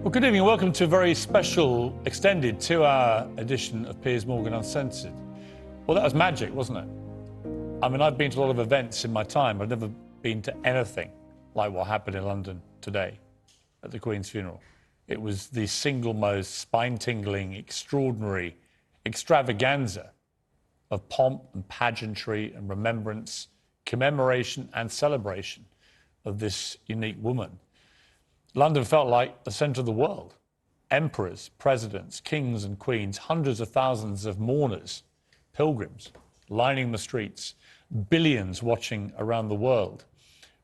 Well, good evening. Welcome to a very special, extended 2-hour edition of Piers Morgan Uncensored. Well, that was magic, wasn't it? I mean, I've been to a lot of events in my time, but I've never been to anything like what happened in London today at the Queen's funeral. It was the single most spine-tingling, extraordinary extravaganza of pomp and pageantry and remembrance, commemoration and celebration of this unique woman. London felt like the centre of the world. Emperors, presidents, kings and queens, hundreds of thousands of mourners, pilgrims, lining the streets, billions watching around the world.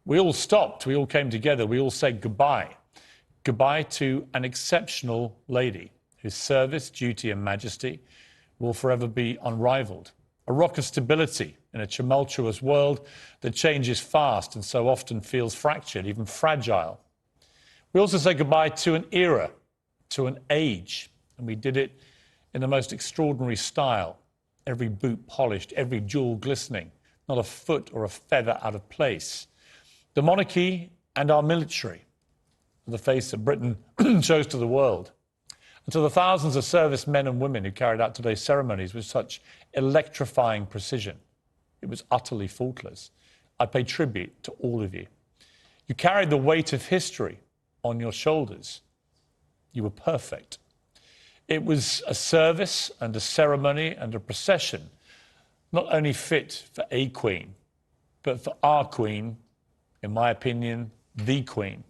We all stopped, we all came together, we all said goodbye. Goodbye to an exceptional lady whose service, duty and majesty will forever be unrivalled. A rock of stability in a tumultuous world that changes fast and so often feels fractured, even fragile. We also say goodbye to an era, to an age, and we did it in the most extraordinary style. Every boot polished, every jewel glistening, not a foot or a feather out of place. The monarchy and our military, the face that Britain shows to the world. And to the thousands of servicemen and women who carried out today's ceremonies with such electrifying precision. It was utterly faultless. I pay tribute to all of you. You carried the weight of history on your shoulders. You were perfect. It was a service and a ceremony and a procession, not only fit for a queen, but for our queen, in my opinion, the Queen.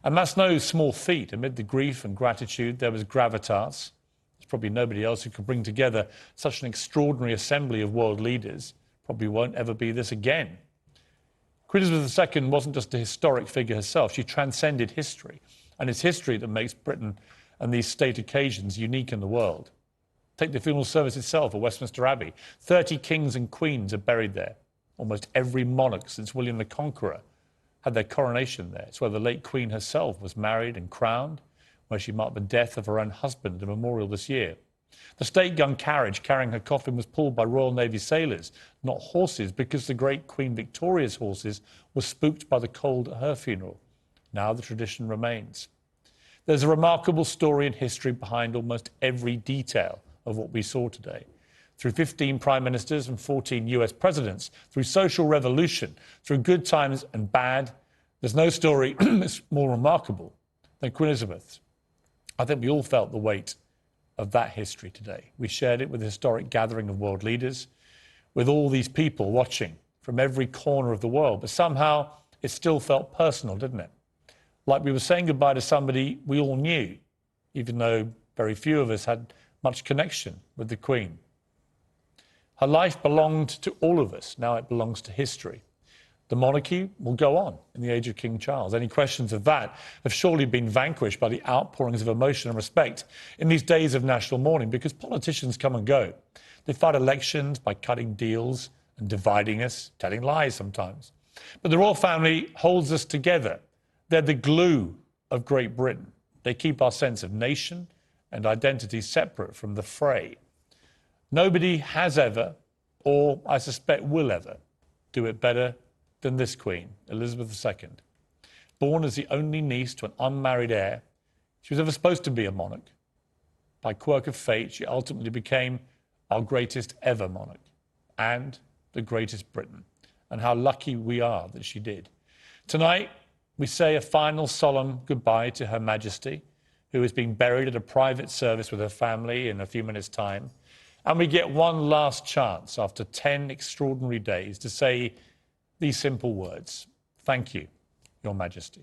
And that's no small feat. Amid the grief and gratitude, there was gravitas. There's probably nobody else who could bring together such an extraordinary assembly of world leaders. Probably won't ever be this again. Queen Elizabeth II wasn't just a historic figure herself. She transcended history. And it's history that makes Britain and these state occasions unique in the world. Take the funeral service itself at Westminster Abbey. 30 kings and queens are buried there. Almost every monarch since William the Conqueror had their coronation there. It's where the late Queen herself was married and crowned, where she marked the death of her own husband at a memorial this year. The state-gun carriage carrying her coffin was pulled by Royal Navy sailors, not horses, because the great Queen Victoria's horses were spooked by the cold at her funeral. Now the tradition remains. There's a remarkable story and history behind almost every detail of what we saw today. Through 15 prime ministers and 14 US presidents, through social revolution, through good times and bad, there's no story that's more remarkable than Queen Elizabeth's. I think we all felt the weight of that history today. We shared it with a historic gathering of world leaders, with all these people watching from every corner of the world. But somehow it still felt personal, didn't it? Like we were saying goodbye to somebody we all knew, even though very few of us had much connection with the Queen. Her life belonged to all of us. Now it belongs to history. The monarchy will go on in the age of King Charles. Any questions of that have surely been vanquished by the outpourings of emotion and respect in these days of national mourning, because politicians come and go. They fight elections by cutting deals and dividing us, telling lies sometimes. But the royal family holds us together. They're the glue of Great Britain. They keep our sense of nation and identity separate from the fray. Nobody has ever, or I suspect will ever, do it better than this Queen, Elizabeth II. Born as the only niece to an unmarried heir, she was never supposed to be a monarch. By quirk of fate, she ultimately became our greatest ever monarch and the greatest Britain. And how lucky we are that she did. Tonight, we say a final solemn goodbye to Her Majesty, who is being buried at a private service with her family in a few minutes' time. And we get one last chance after 10 extraordinary days to say these simple words. Thank you, Your Majesty.